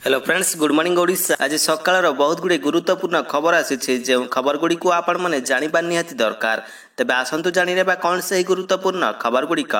Hello friends, good morning Odisha. आज सकाळ बहुत गुड़े गुरुत्वपूर्ण खबर आसी जो खबर गुड़ी को आपण मैंने जाना निहाती दरकार। तेज आसतु जाने कौन से गुरुत्वपूर्ण खबर गुड़िक।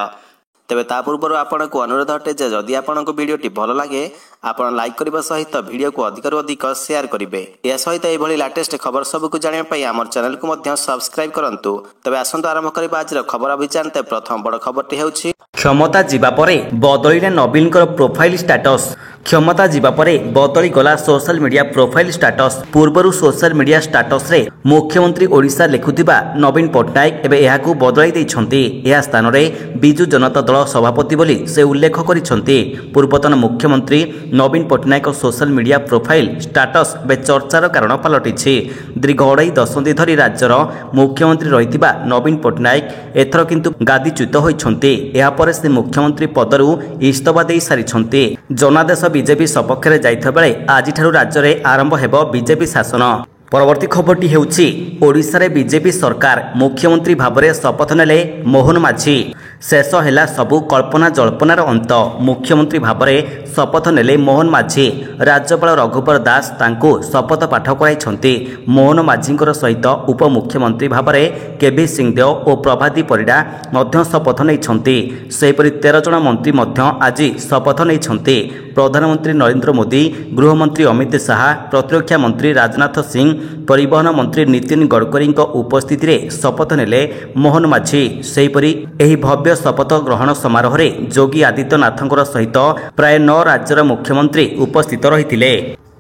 तेज ता पूर्व आपन को अनुरोध अटे जे जदि आपन को वीडियोटी भल लगे आपन लाइक करने सहित वीडियो को अधिक अधिक शेयर करेंगे। यह सहित यह लेटेस्ट खबर सबको जानापी आम चैनल को सब्सक्राइब करूँ। तेज आसतु आरंभ करवा आज खबर अभियान। प्रथम बड़ खबरटी होछि क्षमता जीवा परे बदलिले नवीन प्रोफाइल स्टेटस। क्षमता जीवा परे बदली गला सोशल मीडिया प्रोफाइल स्टेटस। पूर्वर सोशल मीडिया स्टेटस रे मुख्यमंत्री ओडिशा लिखुथिबा नवीन पट्टनायक एबे एहाकू बदलाई दैछन्ती। एहा स्थान रे बिजु जनता दल सभापति बोली से उल्लेख करिसन्ती। पूर्वतन मुख्यमंत्री Naveen Patnaik social media profile status बे चर्चार कारण पलटिछि। दीर्घ अढ़ाई दशंधि धरी राज्यर मुख्यमंत्री रहिथिबा नवीन पट्टनायक एथर किंतु गादीच्युत होइछन्ती। एहा परे से मुख्यमंत्री पदरु इस्तफा दे सारिछन्ती। जनादेश बीजेपी सपक्ष में जाइथा बेले आज राज्य में आरंभ हेबो बीजेपी शासन। परवर्ती खबरटी हेउछि ओडिशा रे बीजेपी सरकार मुख्यमंत्री भाबरे शपथ नेले मोहन माझी। शेष हैला सबु कल्पना जल्पनार अंत। मुख्यमंत्री भाबरे शपथ नेले मोहन माझी। राज्यपाल रघुवर दास तांको शपथ पाठ कराइछन्ती। मोहन माझींकर सहित उपमुख्यमंत्री भाबरे केबी सिंहदेव और प्रभाती परिडा मध्य शपथ नैछन्ती। सेहिपरि 13 जन मंत्री मध्य आज शपथ नैछन्ती। प्रधानमंत्री नरेंद्र मोदी, गृहमंत्री अमित शाह, प्रतिरक्षा मंत्री राजनाथ सिंह, परिवहन मंत्री नितिन गडकरी उपस्थिति रे शपथ नेले मोहन माझी। सेहिपरि एही भव्य शपथ ग्रहण समारोह रे योगी आदित्यनाथंकर सहित प्राय 9 राज्यर मुख्यमंत्री उपस्थित रहिथिले।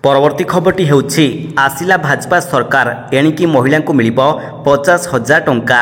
परवर्ती खबरटी हेउछि आसिला भाजपा सरकार एणिकी महिला को मिलिबो 50,000 टंका।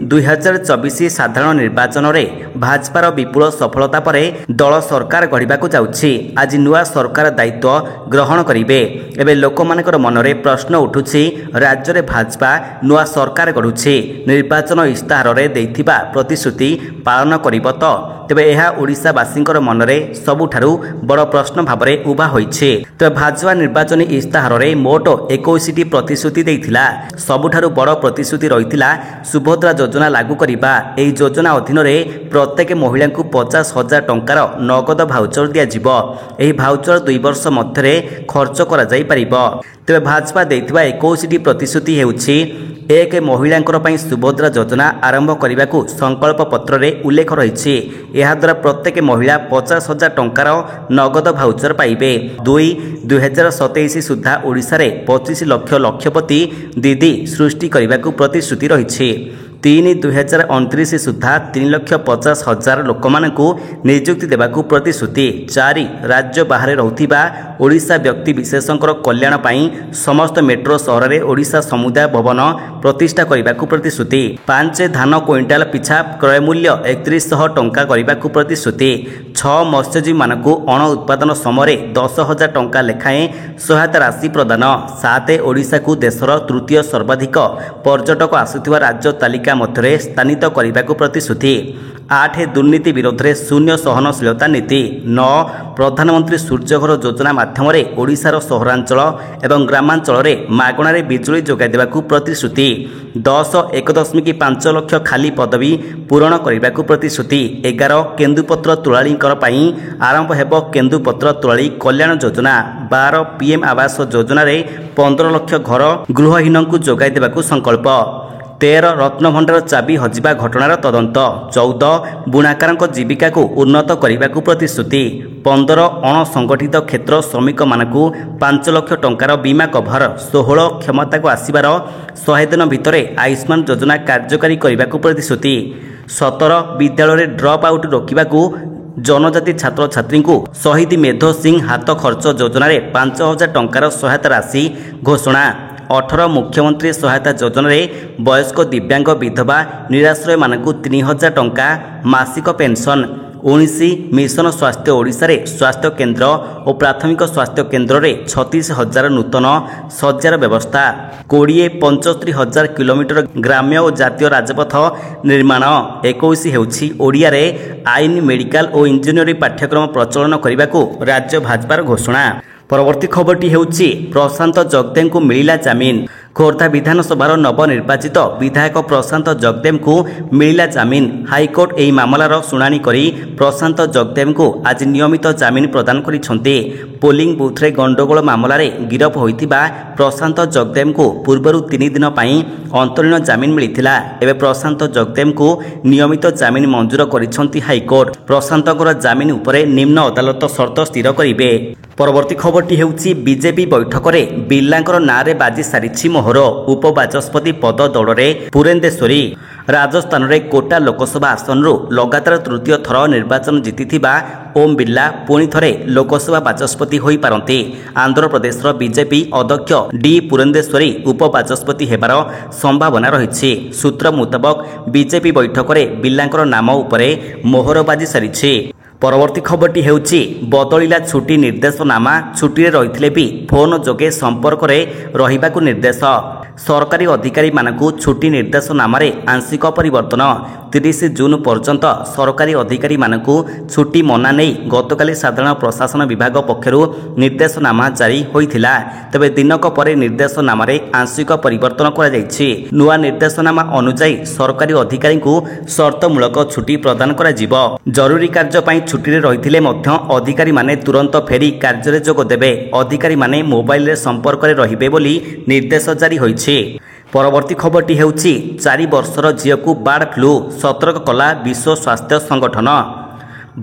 2024 साधारण निर्वाचन रे भाजपार विपुल सफलता परे दल सरकार गढ़िबाकू जाउछि। आज नुआ सरकार दायित्व ग्रहण करिवे। एबे लोकमानकर मनरे प्रश्न उठुछि राज्य रे भाजपा नुआ सरकार गढ़ुछि निर्वाचन इस्ताहार रे देइथिबा प्रतिश्रुति पालन करिबो तो। तेबे एहा ओडिशावासींकर मनरे सबुठारु बड़ प्रश्न भाबरे उभा होइछि। तेबे भाजपा निर्वाचन इस्ताहार रे मोट 21टी प्रतिश्रुति देइथिला। सबुठारु बड़ प्रतिश्रुति रहिथिला सुभद्रा योजना लागू करिबा। एही योजना अधीन रे प्रत्येक महिला को 50,000 टंकार नगद भाउचर दिया जिवो। एही भाउचर 2 वर्ष मध्यरे खर्च करा जाई परिबो। तेबे भाजपा देइथिबा 21टी प्रतिश्रुति हेउछि एक महिलांकर पई सुभद्रा योजना आरंभ करने संकल्प पत्र रे उल्लेख रही। यह द्वारा प्रत्येक महिला 50,000 टंकार नगद भाउचर पाइबे। 2027 सुधा ओडिशा रे 25 लाख लक्षपति दीदी सृष्टि करने को प्रतिश्रुति रही। 2029 सुधा 3,50,000 लोक मानकु नियुक्ति देवाकू प्रतिश्रुति। 4 राज्य बाहर रहुथिबा ओडिशा व्यक्ति विशेषकर कल्याण पाई समस्त मेट्रो सहर रे ओडिशा समुदाय भवन प्रतिष्ठा करने प्रतिश्रुति। 5 धान क्विंटाल पिछा क्रय मूल्य 3100 टंका करने प्रतिश्रुति। 6 मत्स्यजीवी मानकु अण उत्पादन समय 10,000 टंका लेखाएं सहायता राशि प्रदान। 7 ओडिशा को देशर तृतीय सर्वाधिक पर्यटक आसुथिबा राज्य तालिका मध्य स्थानित करने प्रतिश्रुति। 8 दुर्नीति विरोध में शून्य सहनशीलता नीति। 9 प्रधानमंत्री सूर्यघर योजना माध्यम ओडिशार सहरांचल एवं ग्रामांचल मागणारे बिजुली जोगाई देवाकू प्रतिश्रुति। 10 1.5 लाख खाली पदवी पूरण करने प्रतिश्रुति। 11 केन्दुपत्र तुलाळींकर पई आरंभ हेबो केन्दुपत्र तुलाळी कल्याण योजना। 12 पीएम आवास योजना रे 15 लाख घर गृहहीनंकु जोगाई देवाकू संकल्प। 13 रत्नभंडार चाबी हजिबा घटनार तदंत। 14 बुणाकार जीविका को उन्नत करने को प्रतिश्रुति। 15 अणसंगठित क्षेत्र श्रमिक मानकु 5 लाख टंकार बीमा कभर। 16 क्षमता को आसबार 100 दिन भितर आयुष्मान योजना कार्यकारी करने को प्रतिश्रुति। 17 विद्यालय ड्रप आउट रोकने को जनजाति छात्र छात्री को शहीद मेधो सिंह हाथ खर्च योजना 5,000 टंकार सहायता राशि घोषणा। 18 मुख्यमंत्री सहायता योजना वयस्क दिव्यांग विधवा निराश्रय मानकु 3,000 टंका मासिक पेंशन। 19 मिशन स्वास्थ्य ओडिशा रे स्वास्थ्य केन्द्र और प्राथमिक स्वास्थ्य केन्द्र रे 36,000 नूतन शଯ୍ୟାର व्यवस्था। 20 75,000 किलोमीटर ग्राम्य और जातीय राजपथ निर्माण। 21 हेउछि ओडिया रे आईन मेडिकल और इंजीनियरिंग पाठ्यक्रम प्रचलन करने को राज्य भाजपार घोषणा। परवर्ती खबरटी हेउछि प्रशांत जगदेव को मिलिला जामिन। खोर्धा विधानसभार नवनिर्वाचित विधायक प्रशांत जगदेव को मिलिला जामिन। हाईकोर्ट एही मामलार शुणाणी करी प्रशांत जगदेव को आज नियमित जामिन प्रदान करिसेंते। ପୋଲିଂ ବୁଥରେ ଗଣ୍ଡଗୋଳ ମାମଲାରେ ଗିରଫ ହୋଇଥିବା ପ୍ରଶାନ୍ତ ଜଗଦେବଙ୍କୁ ପୂର୍ବରୁ 3 ଦିନ ପାଇଁ ଅନ୍ତରୀଣ ଜାମିନ ମିଳିଥିଲା। ଏବେ ପ୍ରଶାନ୍ତ ଜଗଦେବଙ୍କୁ ନିୟମିତ ଜାମିନ ମଞ୍ଜୁର କରିଛନ୍ତି ହାଇକୋର୍ଟ। ପ୍ରଶାନ୍ତଙ୍କର ଜାମିନ ଉପରେ ନିମ୍ନ ଅଦାଲତ ସର୍ତ୍ତ ସ୍ଥିର କରିବେ। ପରବର୍ତ୍ତୀ ଖବରଟି ହେଉଛି ବିଜେପି ବୈଠକରେ ବିର୍ଲାଙ୍କର ନାଁରେ ବାଜି ସାରିଛି ମୋହର। ଉପବାଚସ୍ପତି ପଦ ଦୌଡ଼ରେ ପୁରେନ୍ଦେଶ୍ୱରୀ। ରାଜସ୍ଥାନରେ କୋଟା ଲୋକସଭା ଆସନରୁ ଲଗାତାର ତୃତୀୟ ଥର ନିର୍ବାଚନ ଜିତିଥିବା ଓମ୍ ବିର୍ଲା ପୁଣି ଥରେ ଲୋକସଭା ବାଚସ୍ପତି ହୋଇପାରନ୍ତି। ଆନ୍ଧ୍ରପ୍ରଦେଶର ବିଜେପି ଅଧ୍ୟକ୍ଷ ଡି ପୁରେନ୍ଦେଶ୍ୱରୀ ଉପବାଚସ୍ପତି ହେବାର ସମ୍ଭାବନା ରହିଛି। ସୂତ୍ର ମୁତାବକ ବିଜେପି ବୈଠକରେ ବିର୍ଲାଙ୍କର ନାମ ଉପରେ ମୋହର ବାଜି ସାରିଛି। ପରବର୍ତ୍ତୀ ଖବରଟି ହେଉଛି ବଦଳିଲା ଛୁଟି ନିର୍ଦ୍ଦେଶନାମା। ଛୁଟିରେ ରହିଥିଲେ ବି ଫୋନ୍ ଯୋଗେ ସମ୍ପର୍କରେ ରହିବାକୁ ନିର୍ଦ୍ଦେଶ। ସରକାରୀ ଅଧିକାରୀମାନଙ୍କୁ ଛୁଟି ନିର୍ଦ୍ଦେଶନାମାରେ ଆଂଶିକ ପରିବର୍ତ୍ତନ। 30 ଜୁନ୍ ପର୍ଯ୍ୟନ୍ତ ସରକାରୀ ଅଧିକାରୀମାନଙ୍କୁ ଛୁଟି ମନା ନେଇ ଗତକାଲି ସାଧାରଣ ପ୍ରଶାସନ ବିଭାଗ ପକ୍ଷରୁ ନିର୍ଦ୍ଦେଶନାମା ଜାରି ହୋଇଥିଲା। ତେବେ ଦିନକ ପରେ ନିର୍ଦ୍ଦେଶନାମାରେ ଆଂଶିକ ପରିବର୍ତ୍ତନ କରାଯାଇଛି। ନୂଆ ନିର୍ଦ୍ଦେଶନାମା ଅନୁଯାୟୀ ସରକାରୀ ଅଧିକାରୀଙ୍କୁ ସର୍ତ୍ତମୂଳକ ଛୁଟି ପ୍ରଦାନ କରାଯିବ। ଜରୁରୀ କାର୍ଯ୍ୟ ପାଇଁ ଛୁଟିରେ ରହିଥିଲେ ମଧ୍ୟ ଅଧିକାରୀମାନେ ତୁରନ୍ତ ଫେରି କାର୍ଯ୍ୟରେ ଯୋଗ ଦେବେ। ଅଧିକାରୀମାନେ ମୋବାଇଲରେ ସମ୍ପର୍କରେ ରହିବେ ବୋଲି ନିର୍ଦ୍ଦେଶ ଜାରି ହୋଇଛି। ପରବର୍ତ୍ତୀ ଖବରଟି ହେଉଛି 4 ବର୍ଷର ଝିଅକୁ ବାର୍ଡ ଫ୍ଲୁ ସତର୍କ କଲା ବିଶ୍ୱ ସ୍ୱାସ୍ଥ୍ୟ ସଂଗଠନ।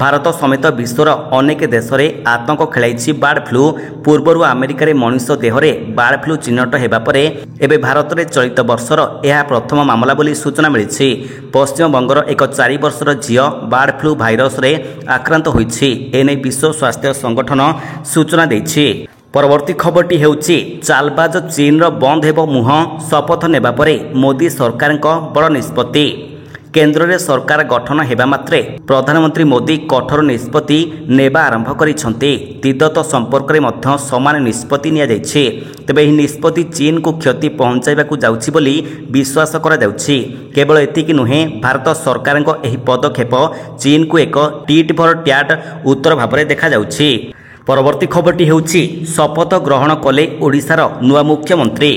ଭାରତ ସମେତ ବିଶ୍ୱର ଅନେକ ଦେଶରେ ଆତଙ୍କ ଖେଳାଇଛି ବାର୍ଡ ଫ୍ଲୁ। ପୂର୍ବରୁ ଆମେରିକାରେ ମଣିଷ ଦେହରେ ବାର୍ଡ ଫ୍ଲୁ ଚିହ୍ନଟ ହେବା ପରେ ଏବେ ଭାରତରେ ଚଳିତ ବର୍ଷର ଏହା ପ୍ରଥମ ମାମଲା ବୋଲି ସୂଚନା ମିଳିଛି। ପଶ୍ଚିମବଙ୍ଗର ଏକ 4 ବର୍ଷର ଝିଅ ବାର୍ଡ ଫ୍ଲୁ ଭାଇରସରେ ଆକ୍ରାନ୍ତ ହୋଇଛି। ଏନେଇ ବିଶ୍ୱ ସ୍ୱାସ୍ଥ୍ୟ ସଂଗଠନ ସୂଚନା ଦେଇଛି। ପରବର୍ତ୍ତୀ ଖବରଟି ହେଉଛି ଚାଲବାଜ ଚୀନର ବନ୍ଦ ହେବ ମୁହଁ। ଶପଥ ନେବା ପରେ ମୋଦି ସରକାରଙ୍କ ବଡ଼ ନିଷ୍ପତ୍ତି। କେନ୍ଦ୍ରରେ ସରକାର ଗଠନ ହେବା ମାତ୍ରେ ପ୍ରଧାନମନ୍ତ୍ରୀ ମୋଦି କଠୋର ନିଷ୍ପତ୍ତି ନେବା ଆରମ୍ଭ କରିଛନ୍ତି। ତିବ୍ଦତ ସମ୍ପର୍କରେ ମଧ୍ୟ ସମାନ ନିଷ୍ପତ୍ତି ନିଆଯାଇଛି। ତେବେ ଏହି ନିଷ୍ପତ୍ତି ଚୀନକୁ କ୍ଷତି ପହଞ୍ଚାଇବାକୁ ଯାଉଛି ବୋଲି ବିଶ୍ୱାସ କରାଯାଉଛି। କେବଳ ଏତିକି ନୁହେଁ, ଭାରତ ସରକାରଙ୍କ ଏହି ପଦକ୍ଷେପ ଚୀନକୁ ଏକ ଟିଟ୍ ଫର୍ ଟ୍ୟାଟ୍ ଉତ୍ତର ଭାବରେ ଦେଖାଯାଉଛି। ପରବର୍ତ୍ତୀ ଖବରଟି ହେଉଛି ଶପଥ ଗ୍ରହଣ କଲେ ଓଡ଼ିଶାର ନୂଆ ମୁଖ୍ୟମନ୍ତ୍ରୀ।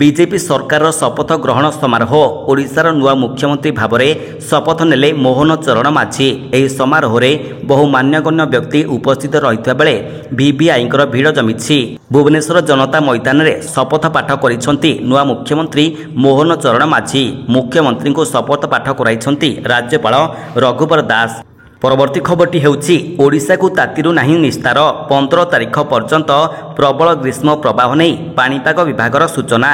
ବିଜେପି ସରକାରର ଶପଥ ଗ୍ରହଣ ସମାରୋହ। ଓଡ଼ିଶାର ନୂଆ ମୁଖ୍ୟମନ୍ତ୍ରୀ ଭାବରେ ଶପଥ ନେଲେ ମୋହନ ଚରଣ ମାଝୀ। ଏହି ସମାରୋହରେ ବହୁ ମାନ୍ୟଗଣ୍ୟ ବ୍ୟକ୍ତି ଉପସ୍ଥିତ ରହିଥିବା ବେଳେ ଭିଭିଆଇଙ୍କର ଭିଡ଼ ଜମିଛି। ଭୁବନେଶ୍ୱର ଜନତା ମଇଦାନରେ ଶପଥ ପାଠ କରିଛନ୍ତି ନୂଆ ମୁଖ୍ୟମନ୍ତ୍ରୀ ମୋହନ ଚରଣ ମାଝୀ। ମୁଖ୍ୟମନ୍ତ୍ରୀଙ୍କୁ ଶପଥ ପାଠ କରାଇଛନ୍ତି ରାଜ୍ୟପାଳ ରଘୁବର ଦାସ। ପରବର୍ତ୍ତୀ ଖବରଟି ହେଉଛି ଓଡ଼ିଶାକୁ ତାତିରୁ ନାହିଁ ନିସ୍ତାର। 15 ତାରିଖ ପର୍ଯ୍ୟନ୍ତ ପ୍ରବଳ ଗ୍ରୀଷ୍ମ ପ୍ରବାହ ନେଇ ପାଣିପାଗ ବିଭାଗର ସୂଚନା।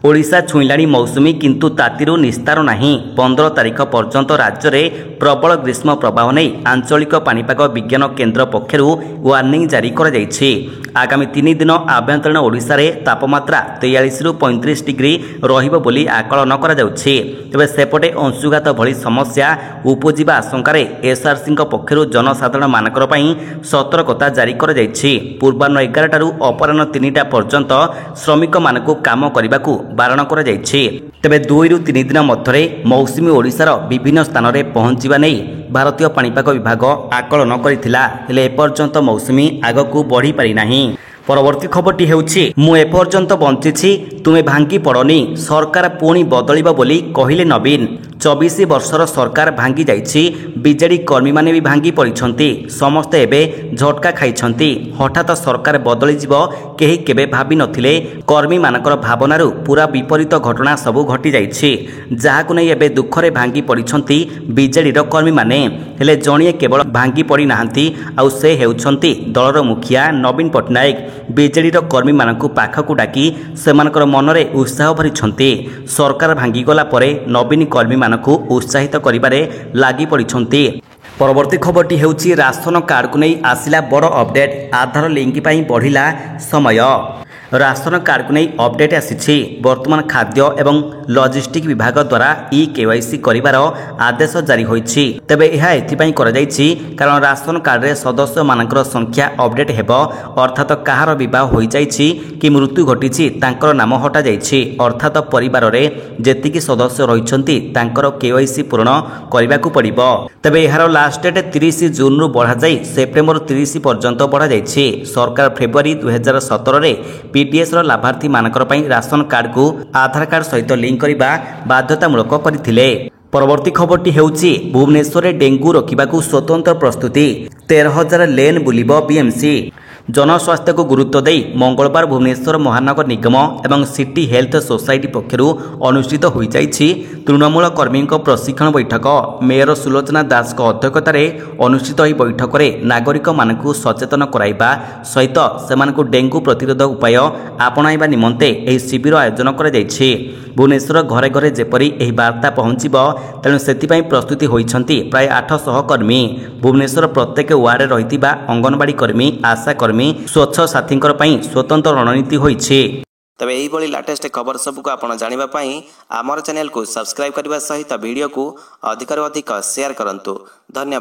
ଓଡ଼ିଶା ଛୁଇଁଲାଣି ମୌସୁମୀ, କିନ୍ତୁ ତାତିରୁ ନିସ୍ତାର ନାହିଁ। 15 ତାରିଖ ପର୍ଯ୍ୟନ୍ତ ରାଜ୍ୟରେ ପ୍ରବଳ ଗ୍ରୀଷ୍ମ ପ୍ରବାହ ନେଇ ଆଞ୍ଚଳିକ ପାଣିପାଗ ବିଜ୍ଞାନ କେନ୍ଦ୍ର ପକ୍ଷରୁ ୱାର୍ଣ୍ଣିଂ ଜାରି କରାଯାଇଛି। ଆଗାମୀ 3 ଦିନ ଆଭ୍ୟନ୍ତରୀଣ ଓଡ଼ିଶାରେ ତାପମାତ୍ରା 43ରୁ 35 ଡିଗ୍ରୀ ରହିବ ବୋଲି ଆକଳନ କରାଯାଉଛି। ତେବେ ସେପଟେ ଅଂଶୁଘାତ ଭଳି ସମସ୍ୟା ଉପୁଜିବା ଆଶଙ୍କାରେ ଏସ୍ଆର୍ସିଙ୍କ ପକ୍ଷରୁ ଜନସାଧାରଣମାନଙ୍କର ପାଇଁ ସତର୍କତା ଜାରି କରାଯାଇଛି। ପୂର୍ବାହ୍ନ 11ଟାରୁ ଅପରାହ୍ନ 3ଟା ପର୍ଯ୍ୟନ୍ତ ଶ୍ରମିକମାନଙ୍କୁ କାମ କରିବାକୁ ବାରଣ କରାଯାଇଛି। ତେବେ 2ରୁ 3 ଦିନ ମଧ୍ୟରେ ମୌସୁମୀ ଓଡ଼ିଶାର ବିଭିନ୍ନ ସ୍ଥାନରେ ପହଞ୍ଚିବା ନେଇ ଭାରତୀୟ ପାଣିପାଗ ବିଭାଗ ଆକଳନ କରିଥିଲା। ହେଲେ ଏପର୍ଯ୍ୟନ୍ତ ମୌସୁମୀ ଆଗକୁ ବଢ଼ିପାରିନାହିଁ। ପରବର୍ତ୍ତୀ ଖବରଟି ହେଉଛି ମୁଁ ଏପର୍ଯ୍ୟନ୍ତ ବଞ୍ଚିଛି, ତୁମେ ଭାଙ୍ଗି ପଡ଼ନି, ସରକାର ପୁଣି ବଦଳିବ ବୋଲି କହିଲେ ନବୀନ। 24 ବର୍ଷର ସରକାର ଭାଙ୍ଗି ଯାଇଛି। ବିଜେଡି କର୍ମୀମାନେ ବି ଭାଙ୍ଗି ପଡ଼ିଛନ୍ତି। ସମସ୍ତେ ଏବେ ଝଟକା ଖାଇଛନ୍ତି। ହଠାତ୍ ସରକାର ବଦଳିଯିବ କେହି କେବେ ଭାବିନଥିଲେ। କର୍ମୀମାନଙ୍କର ଭାବନାରୁ ପୁରା ବିପରୀତ ଘଟଣା ସବୁ ଘଟିଯାଇଛି, ଯାହାକୁ ନେଇ ଏବେ ଦୁଃଖରେ ଭାଙ୍ଗି ପଡ଼ିଛନ୍ତି ବିଜେଡିର କର୍ମୀମାନେ। ହେଲେ ଜଣିଏ କେବଳ ଭାଙ୍ଗି ପଡ଼ିନାହାନ୍ତି, ଆଉ ସେ ହେଉଛନ୍ତି ଦଳର ମୁଖିଆ ନବୀନ ପଟ୍ଟନାୟକ। ବିଜେଡିର କର୍ମୀମାନଙ୍କୁ ପାଖକୁ ଡାକି ସେମାନଙ୍କର ମନରେ ଉତ୍ସାହ ଭରିଛନ୍ତି। ସରକାର ଭାଙ୍ଗିଗଲା ପରେ ନବୀନ କର୍ମୀମାନଙ୍କୁ ଉତ୍ସାହିତ କରିବାରେ ଲାଗି ପଡ଼ିଛନ୍ତି। ପରବର୍ତ୍ତୀ ଖବରଟି ହେଉଛି ରାସନ କାର୍ଡକୁ ନେଇ ଆସିଲା ବଡ଼ ଅପଡେଟ୍। ଆଧାର ଲିଙ୍କ ପାଇଁ ବଢ଼ିଲା ସମୟ। ରାସନ କାର୍ଡକୁ ନେଇ ଅପଡେଟ୍ ଆସିଛି। ବର୍ତ୍ତମାନ ଖାଦ୍ୟ ଏବଂ ଲଜିଷ୍ଟିକ୍ ବିଭାଗ ଦ୍ୱାରା KYC କରିବାର ଆଦେଶ ଜାରି ହୋଇଛି। ତେବେ ଏହା ଏଥିପାଇଁ କରାଯାଇଛି କାରଣ ରାସନ କାର୍ଡରେ ସଦସ୍ୟମାନଙ୍କର ସଂଖ୍ୟା ଅପଡେଟ୍ ହେବ। ଅର୍ଥାତ୍ କାହାର ବିବାହ ହୋଇଯାଇଛି କି ମୃତ୍ୟୁ ଘଟିଛି ତାଙ୍କର ନାମ ହଟାଯାଇଛି। ଅର୍ଥାତ୍ ପରିବାରରେ ଯେତିକି ସଦସ୍ୟ ରହିଛନ୍ତି ତାଙ୍କର KYC ପୂରଣ କରିବାକୁ ପଡ଼ିବ। ତେବେ ଏହାର ଲାଷ୍ଟ ଡେଟ୍ 30 ଜୁନ୍ରୁ ବଢ଼ାଯାଇ ସେପ୍ଟେମ୍ବର 30 ପର୍ଯ୍ୟନ୍ତ ବଢ଼ାଯାଇଛି। ସରକାର ଫେବୃଆରୀ 2017ରେ PDSର ଲାଭାର୍ଥୀମାନଙ୍କର ପାଇଁ ରାସନ କାର୍ଡକୁ ଆଧାର କାର୍ଡ ସହିତ ଲିଙ୍କ କରିବା ବାଧ୍ୟତାମୂଳକ କରିଥିଲେ। ପରବର୍ତ୍ତୀ ଖବରଟି ହେଉଛି ଭୁବନେଶ୍ୱରରେ ଡେଙ୍ଗୁ ରୋକିବାକୁ ସ୍ୱତନ୍ତ୍ର ପ୍ରସ୍ତୁତି। 13,000 ଲେନ୍ ବୁଲିବ BMC। जनस्वास्थ्य को गुरुत्व दे मंगलवार भुवनेश्वर महानगर निगम एवं सिटी हेल्थ सोसाइटी पक्षर अनुष्ठित हो तृणमूल कर्मी प्रशिक्षण बैठक मेयर सुलोचना दास अध्यक्षतार अनुष्ठित बैठक में नागरिक मानक सचेतन कराइबा सहित सेमानकु डेंगू प्रतिरोध उपाय आपणाइबा निमंते एही शिविर आयोजन करा जायछि। भुवनेश्वर घरे घरे जेपरी एही वार्ता पहुंचब तेणु सेथिपाई प्रस्तुति होइछन्ति प्राय 800 कर्मी। भुवनेश्वर प्रत्येक वार्ड रहितिबा अंगनवाड़ी कर्मी आशा कर्मी स्वच्छ साथींकर पई स्वतंत्र रणनीति होइछि। तबे यही भली लेटेस्ट खबर सबको आपण जानिबा पई हमर चैनल को सब्सक्राइब करबा सहित वीडियो को अधिक से अधिक शेयर करंतु। धन्यवाद।